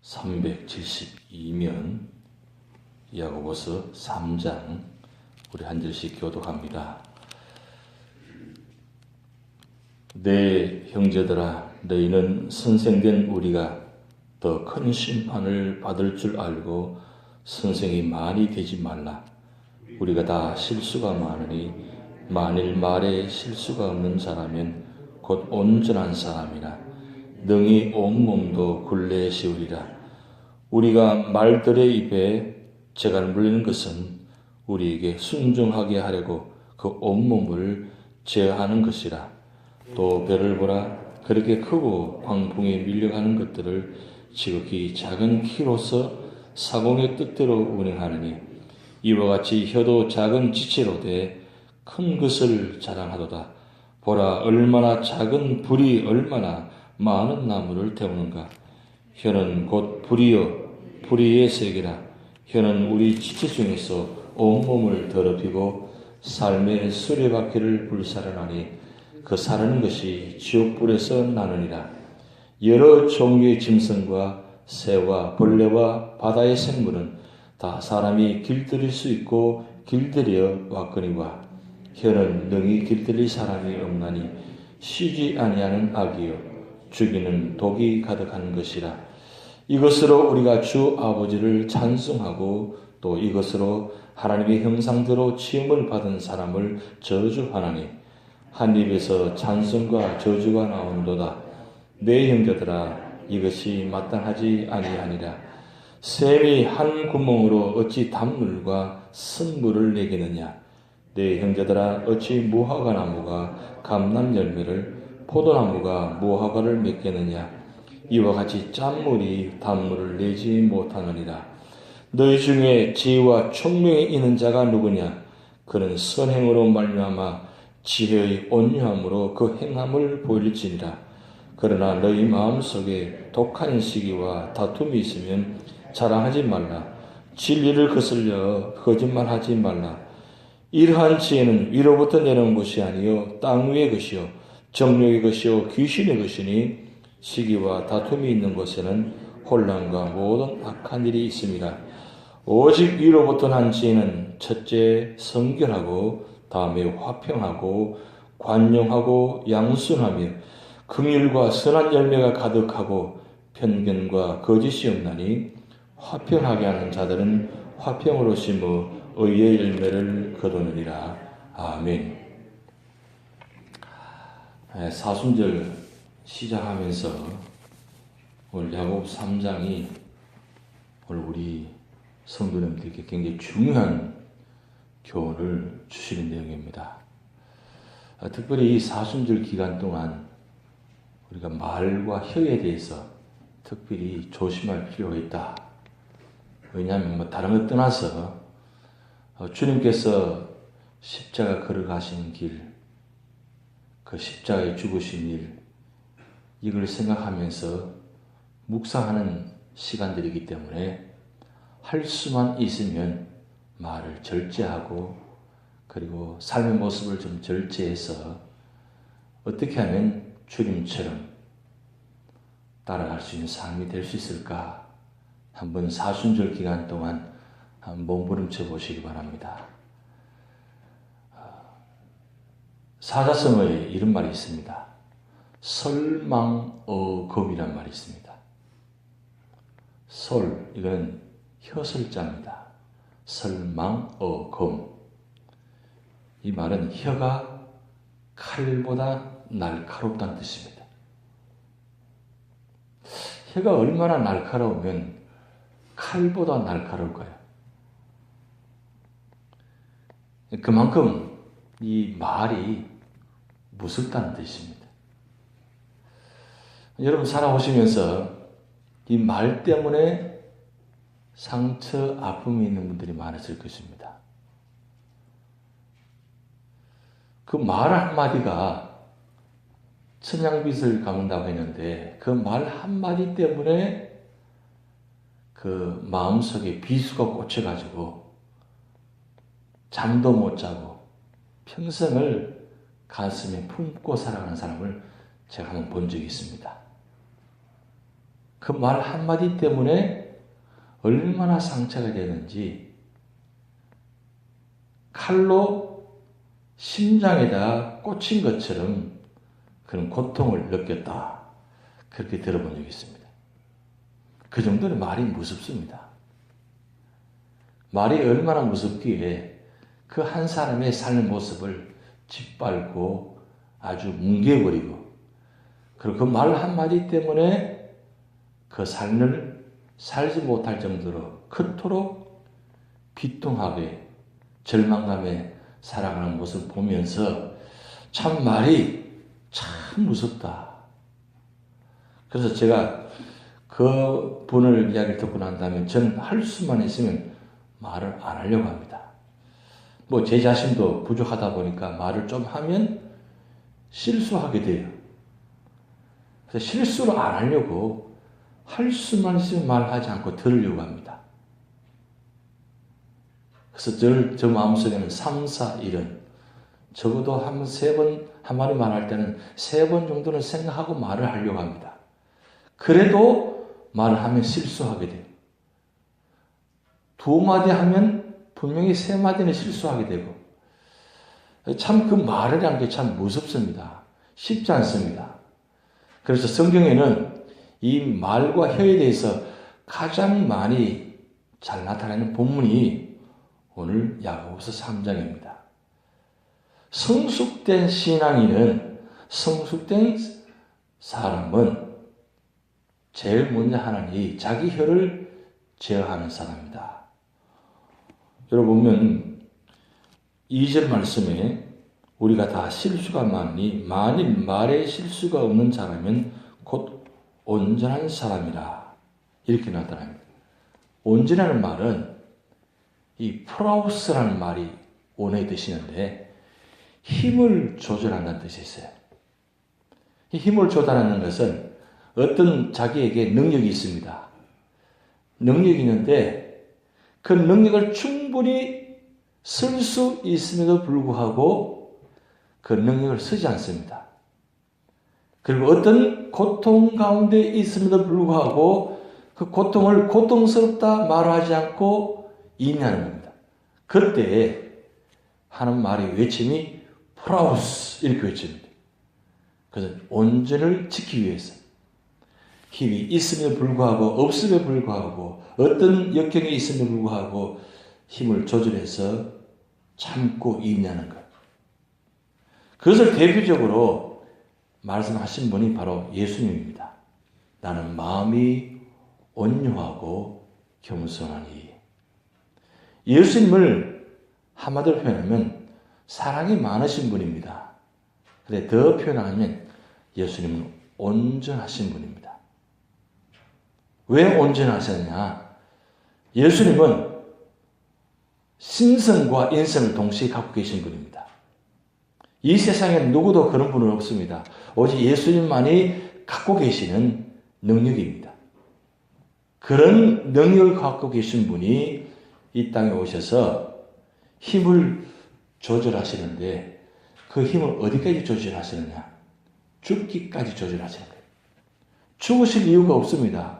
372면 야고보서 3장 우리 한 절씩 교독합니다. 내 형제들아, 너희는 선생된 우리가 더 큰 심판을 받을 줄 알고 선생이 많이 되지 말라. 우리가 다 실수가 많으니 만일 말에 실수가 없는 자라면 곧 온전한 사람이라 능히 온몸도 굴레 씌우리라. 우리가 말들의 입에 재갈 물리는 것은 우리에게 순종하게 하려고 그 온몸을 제어하는 것이라. 또 별을 보라, 그렇게 크고 광풍에 밀려가는 것들을 지극히 작은 키로서 사공의 뜻대로 운행하느니 이와 같이 혀도 작은 지체로 돼 큰 것을 자랑하도다. 보라, 얼마나 작은 불이 얼마나 많은 나무를 태우는가. 혀는 곧 불이요 불의의 세계라. 혀는 우리 지체 중에서 온몸을 더럽히고 삶의 수레바퀴를 불사르나니 그 사르는 것이 지옥불에서 나느니라. 여러 종류의 짐승과 새와 벌레와 바다의 생물은 다 사람이 길들일 수 있고 길들여 왔거니와 혀는 능히 길들일 사람이 없나니 쉬지 아니하는 악이요 죽이는 독이 가득한 것이라. 이것으로 우리가 주 아버지를 찬송하고 또 이것으로 하나님의 형상대로 지음을 받은 사람을 저주하나니 한 입에서 찬송과 저주가 나온도다. 내 형제들아, 이것이 마땅하지 아니하니라. 샘이 한 구멍으로 어찌 단물과 쓴물을 내겠느냐. 내 형제들아, 어찌 무화과 나무가 감람 열매를 포도나무가 무화과를 맺겠느냐. 이와 같이 짠물이 단물을 내지 못하느니라. 너희 중에 지혜와 총명이 있는 자가 누구냐. 그는 선행으로 말미암아 지혜의 온유함으로 그 행함을 보일지니라. 그러나 너희 마음속에 독한 시기와 다툼이 있으면 자랑하지 말라. 진리를 거슬려 거짓말하지 말라. 이러한 지혜는 위로부터 내려온 것이 아니요 땅 위의 것이요 정욕의 것이요 귀신의 것이니 시기와 다툼이 있는 곳에는 혼란과 모든 악한 일이 있습니다. 오직 위로부터 난 지혜는 첫째 성결하고 다음에 화평하고 관용하고 양순하며 긍휼과 선한 열매가 가득하고 편견과 거짓이 없나니 화평하게 하는 자들은 화평으로 심어 의의 열매를 거두느니라. 아멘. 사순절 시작하면서 오늘 야고보 3장이 오늘 우리 성도님들에게 굉장히 중요한 교훈을 주시는 내용입니다. 특별히 이 사순절 기간 동안 우리가 말과 혀에 대해서 특별히 조심할 필요가 있다. 왜냐하면 다른 것 떠나서 주님께서 십자가 걸어가신 길, 그 십자가에 죽으신 일, 이걸 생각하면서 묵상하는 시간들이기 때문에 할 수만 있으면 말을 절제하고 그리고 삶의 모습을 좀 절제해서 어떻게 하면 주님처럼 따라갈 수 있는 삶이 될 수 있을까? 한번 사순절 기간 동안 한번 몸부림쳐 보시기 바랍니다. 사자성어에 이런 말이 있습니다. 설망어검이란 말이 있습니다. 솔, 이거는 혀설자입니다. 설망어검. 이 말은 혀가 칼보다 날카롭다는 뜻입니다. 혀가 얼마나 날카로우면 칼보다 날카로울까요? 그만큼 이 말이 무섭다는 뜻입니다. 여러분 살아오시면서 이 말 때문에 상처, 아픔이 있는 분들이 많으실 것입니다. 그 말 한마디가 천냥빚을 갚는다고 했는데 그 말 한마디 때문에 그 마음속에 비수가 꽂혀가지고 잠도 못 자고 평생을 가슴에 품고 살아가는 사람을 제가 한번 본 적이 있습니다. 그 말 한마디 때문에 얼마나 상처가 되는지 칼로 심장에다 꽂힌 것처럼 그런 고통을 느꼈다. 그렇게 들어본 적이 있습니다. 그 정도로 말이 무섭습니다. 말이 얼마나 무섭기에 그 한 사람의 삶의 모습을 짓밟고 아주 뭉개버리고 그리고 그 말 한마디 때문에 그 삶을 살지 못할 정도로 그토록 비통하게 절망감에 살아가는 모습을 보면서 참 말이 참 무섭다. 그래서 제가 그 분을 이야기를 듣고 난 다음에 저는 할 수만 있으면 말을 안 하려고 합니다. 뭐 제 자신도 부족하다 보니까 말을 좀 하면 실수하게 돼요. 그래서 실수를 안 하려고 할 수만 있으면 말하지 않고 들으려고 합니다. 그래서 저 마음속에는 3, 4, 1은 적어도 한 마디 말할 때는 3번 정도는 생각하고 말을 하려고 합니다. 그래도 말을 하면 실수하게 돼요. 2마디 하면 분명히 3마디는 실수하게 되고 참 그 말이라는 게 참 무섭습니다. 쉽지 않습니다. 그래서 성경에는 이 말과 혀에 대해서 가장 많이 잘 나타나는 본문이 오늘 야고보서 3장입니다. 성숙된 신앙인은 성숙된 사람은 제일 먼저 하는 이 자기 혀를 제어하는 사람이다. 여러분 보면 2절 말씀에 우리가 다 실수가 많으니 만일 말에 실수가 없는 사람은 곧 온전한 사람이라 이렇게 나타납니다. 온전하는 말은 이 프라우스라는 말이 원어에 드시는데 힘을 조절한다는 뜻이 있어요. 이 힘을 조절하는 것은 어떤 자기에게 능력이 있습니다. 능력이 있는데 그 능력을 충분히 쓸 수 있음에도 불구하고 그 능력을 쓰지 않습니다. 그리고 어떤 고통 가운데 있음에도 불구하고 그 고통을 고통스럽다 말하지 않고 인내하는 겁니다. 그때 하는 말의 외침이 프라우스 이렇게 외칩니다. 그래서 온전을 지키기 위해서 힘이 있음에도 불구하고 없음에도 불구하고 어떤 역경이 있음에도 불구하고 힘을 조절해서 참고 인내하는 것. 그것을 대표적으로 말씀하신 분이 바로 예수님입니다. 나는 마음이 온유하고 겸손하니. 예수님을 한마디로 표현하면 사랑이 많으신 분입니다. 근데 더 표현하면 예수님은 온전하신 분입니다. 왜 온전하셨냐? 예수님은 신성과 인성을 동시에 갖고 계신 분입니다. 이 세상에 누구도 그런 분은 없습니다. 오직 예수님만이 갖고 계시는 능력입니다. 그런 능력을 갖고 계신 분이 이 땅에 오셔서 힘을 조절하시는데 그 힘을 어디까지 조절하시느냐? 죽기까지 조절하시는 거예요. 죽으실 이유가 없습니다.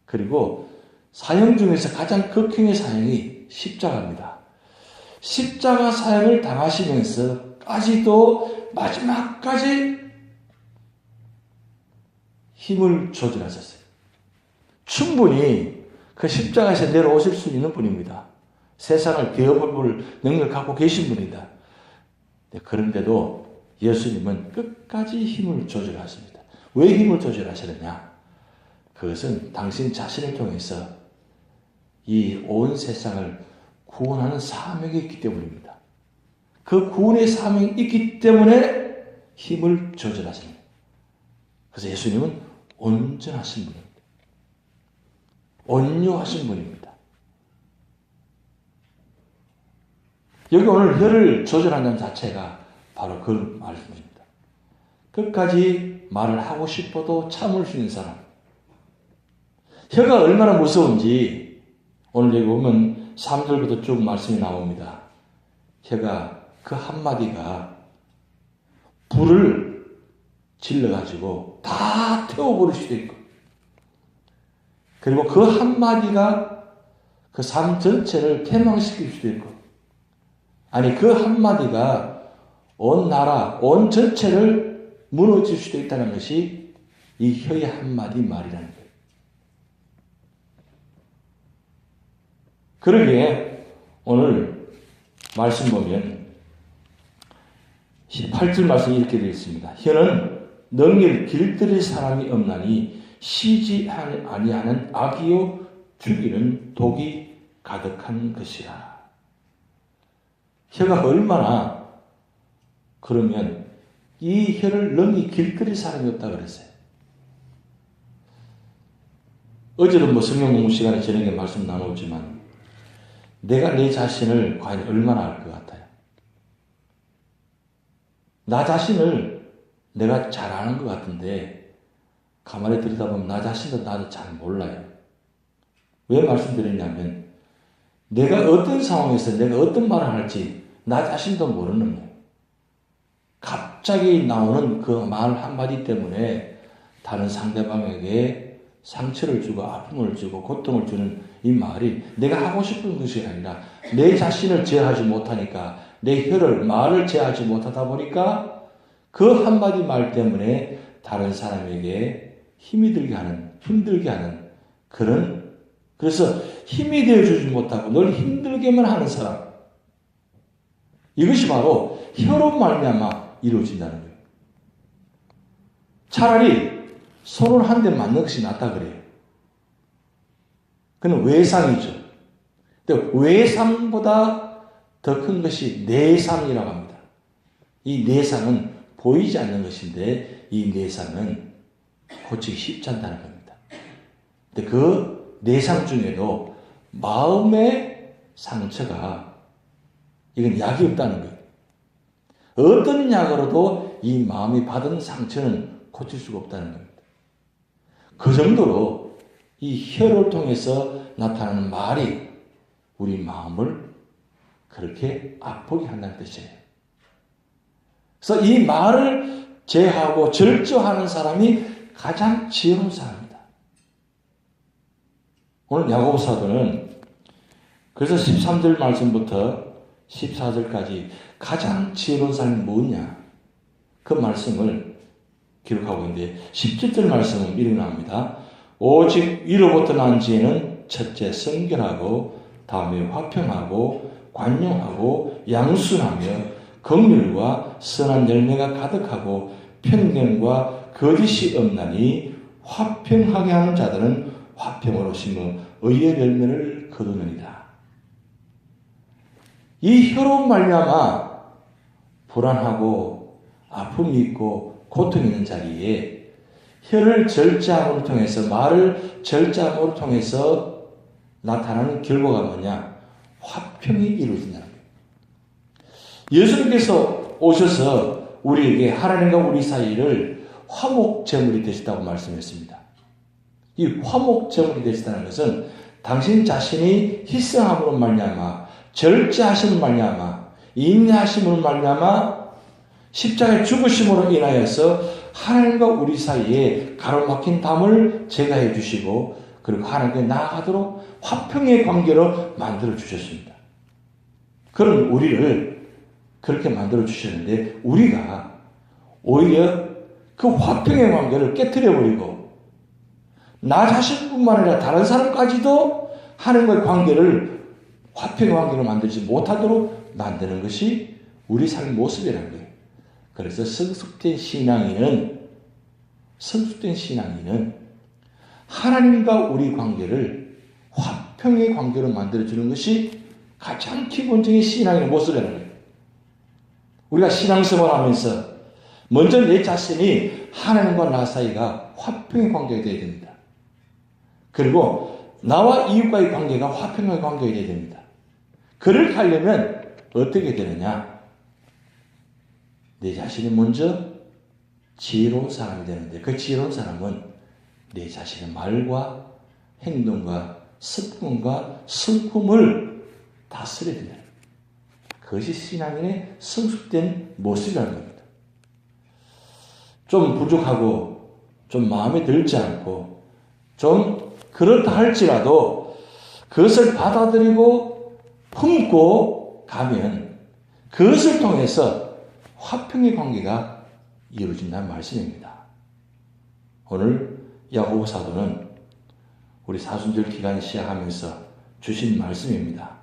그리고 사형 중에서 가장 극형의 사형이 십자가입니다. 십자가 사형을 당하시면서까지도 마지막까지 힘을 조절하셨어요. 충분히 그 십자가에서 내려오실 수 있는 분입니다. 세상을 되어볼 능력을 갖고 계신 분이다. 그런데도 예수님은 끝까지 힘을 조절하십니다. 왜 힘을 조절하시느냐? 그것은 당신 자신을 통해서 이 온 세상을 구원하는 사명이 있기 때문입니다. 그 구원의 사명이 있기 때문에 힘을 조절하십니다. 그래서 예수님은 온전하신 분입니다. 온유하신 분입니다. 여기 오늘 혀를 조절하는 자체가 바로 그 말씀입니다. 끝까지 말을 하고 싶어도 참을 수 있는 사람. 혀가 얼마나 무서운지 오늘 여기 보면 3절부터 쭉 말씀이 나옵니다. 혀가 그 한마디가 불을 질러가지고 다 태워버릴 수도 있고 그리고 그 한마디가 그 삶 전체를 패망시킬 수도 있고, 아니 그 한마디가 온 나라, 온 전체를 무너질 수도 있다는 것이 이 혀의 한마디 말이라는 거예요. 그러기에 오늘 말씀 보면 18절 말씀이 이렇게 되어 있습니다. 혀는 능일 길들일 사람이 없나니 쉬지 아니하는 악이요 죽이는 독이 가득한 것이라. 혀가 얼마나 그러면 이 혀를 능히 길들일 사람이 없다 그랬어요. 어제도 성경 공부 시간에 저녁에 말씀 나눴지만 내가 내 자신을 과연 얼마나 알 것 같아요? 나 자신을 내가 잘 아는 것 같은데 가만히 들여다보면 나 자신도 나도 잘 몰라요. 왜 말씀드렸냐면 내가 어떤 상황에서 내가 어떤 말을 할지 나 자신도 모르는 거예요. 갑자기 나오는 그 말 한마디 때문에 다른 상대방에게 상처를 주고 아픔을 주고 고통을 주는 이 말이 내가 하고 싶은 것이 아니라 내 자신을 제어하지 못하니까 내 혀를 말을 제어하지 못하다 보니까 그 한마디 말 때문에 다른 사람에게 힘들게 하는 그래서 힘이 되어주지 못하고 늘 힘들게만 하는 사람, 이것이 바로 혀로 말미암아 이루어진다는 거예요. 차라리 손을 한 대 맞는 것이 낫다 그래요. 그건 외상이죠. 근데 외상보다 더 큰 것이 내상이라고 합니다. 이 내상은 보이지 않는 것인데 이 내상은 고치기 쉽지 않다는 겁니다. 근데 그 내상 중에도 마음의 상처가 이건 약이 없다는 거예요. 어떤 약으로도 이 마음이 받은 상처는 고칠 수가 없다는 겁니다. 그 정도로 이 혀를 통해서 나타나는 말이 우리 마음을 그렇게 아프게 한다는 뜻이에요. 그래서 이 말을 제하고 절제하는 사람이 가장 지혜로운 사람입니다. 오늘 야고보 사도는 그래서 13절 말씀부터 14절까지 가장 지혜로운 사람이 뭐냐? 그 말씀을 기록하고 있는데 17절 말씀은 이렇게 나옵니다. 오직 위로부터 난 지혜는 첫째 성결하고 다음에 화평하고 관용하고 양순하며 긍휼과 선한 열매가 가득하고 편견과 거짓이 없나니 화평하게 하는 자들은 화평으로 심어 의의 열매를 거두느니라. 이 혀로 말미암아 불안하고 아픔이 있고 고통이 있는 자리에 혀를 절제함으로 통해서 말을 절제함으로 통해서 나타나는 결과가 뭐냐? 화평이 이루어진다는 거예요. 예수님께서 오셔서 우리에게 하나님과 우리 사이를 화목제물이 되셨다고 말씀했습니다. 이 화목제물이 되셨다는 것은 당신 자신이 희생함으로 말미암아 절제하심으로 말미암아 인내하심으로 말미암아 십자가의 죽으심으로 인하여서 하나님과 우리 사이에 가로막힌 담을 제거해 주시고 그리고 하나님께 나아가도록 화평의 관계로 만들어 주셨습니다. 그런 우리를 그렇게 만들어 주셨는데 우리가 오히려 그 화평의 관계를 깨뜨려 버리고 나 자신뿐만 아니라 다른 사람까지도 하나님과의 관계를 화평의 관계로 만들지 못하도록 만드는 것이 우리 삶의 모습이라는 거예요. 그래서 성숙된 신앙인은 하나님과 우리 관계를 화평의 관계로 만들어주는 것이 가장 기본적인 신앙의 모습이라는 거예요. 우리가 신앙생활 하면서 먼저 내 자신이 하나님과 나 사이가 화평의 관계가 되어야 됩니다. 그리고 나와 이웃과의 관계가 화평의 관계가 되어야 됩니다. 그렇게 하려면 어떻게 되느냐? 내 자신이 먼저 지혜로운 사람이 되는데 그 지혜로운 사람은 내 자신의 말과 행동과 습관과 성품을 다스려야 된다. 그것이 신앙인의 성숙된 모습이라는 겁니다. 좀 부족하고 좀 마음에 들지 않고 좀 그렇다 할지라도 그것을 받아들이고 품고 가면 그것을 통해서 화평의 관계가 이루어진다는 말씀입니다. 오늘 야고보 사도는 우리 사순절 기간 시작하면서 주신 말씀입니다.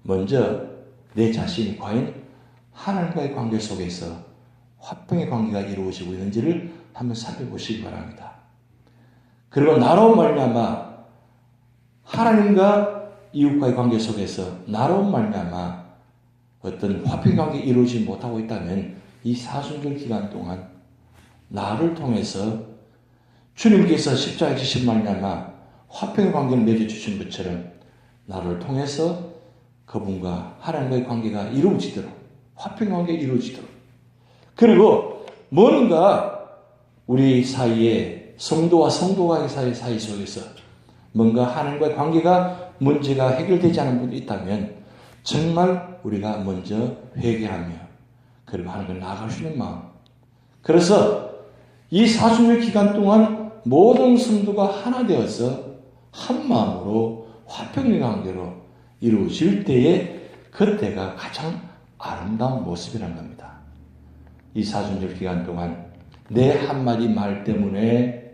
먼저 내 자신이 과연 하나님과의 관계 속에서 화평의 관계가 이루어지고 있는지를 한번 살펴보시기 바랍니다. 그리고 나로 말미암아 하나님과 이웃과의 관계 속에서 나로 말미암아 어떤 화평의 관계가 이루어지지 못하고 있다면 이 사순절 기간 동안 나를 통해서 주님께서 십자가에 지신 말미암아 화평의 관계를 맺어주신 것처럼 나를 통해서 그분과 하나님과의 관계가 이루어지도록 화평의 관계가 이루어지도록 그리고 뭔가 우리 사이에 성도와 성도와의 사이 속에서 뭔가 하나님과의 관계가 문제가 해결되지 않은 분이 있다면 정말 우리가 먼저 회개하며 그리고 하나님께 나아갈 수 있는 마음. 그래서 이 사순절 기간 동안 모든 성도가 하나 되어서 한 마음으로 화평의 관계로 이루어질 때에 그때가 가장 아름다운 모습이라는 겁니다. 이 사순절 기간 동안 내 한마디 말 때문에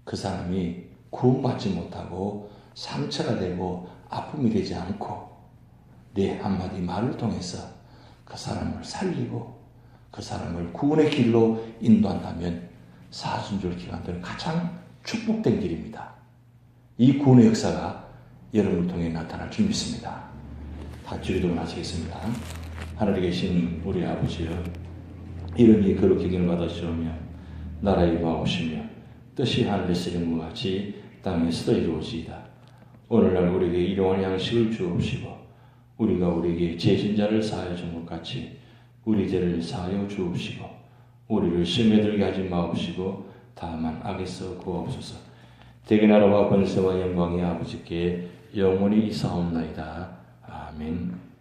그 사람이 구원받지 못하고 상처가 되고 아픔이 되지 않고 내 한마디 말을 통해서 그 사람을 살리고 그 사람을 구원의 길로 인도한다면 사순절 기간 동안 가장 축복된 길입니다. 이 구원의 역사가 여러분을 통해 나타날 줄 믿습니다. 다 기도를 마치겠습니다. 하늘에 계신 우리 아버지여, 이름이 거룩히 기능을 받으시오며 나라의 임하옵시며 뜻이 하늘에서 이룬 것 같이 땅에서도 이루어지이다. 오늘날 우리에게 일용할 양식을 주옵시고 우리가 우리에게 죄진 자를 사하여 준 것 같이 우리 죄를 사하여 주옵시고 우리를 시험에 들게 하지 마옵시고 다만 악에서 구하옵소서. 대개 나라와 권세와 영광이 아버지께 영원히 있사옵나이다. 아멘.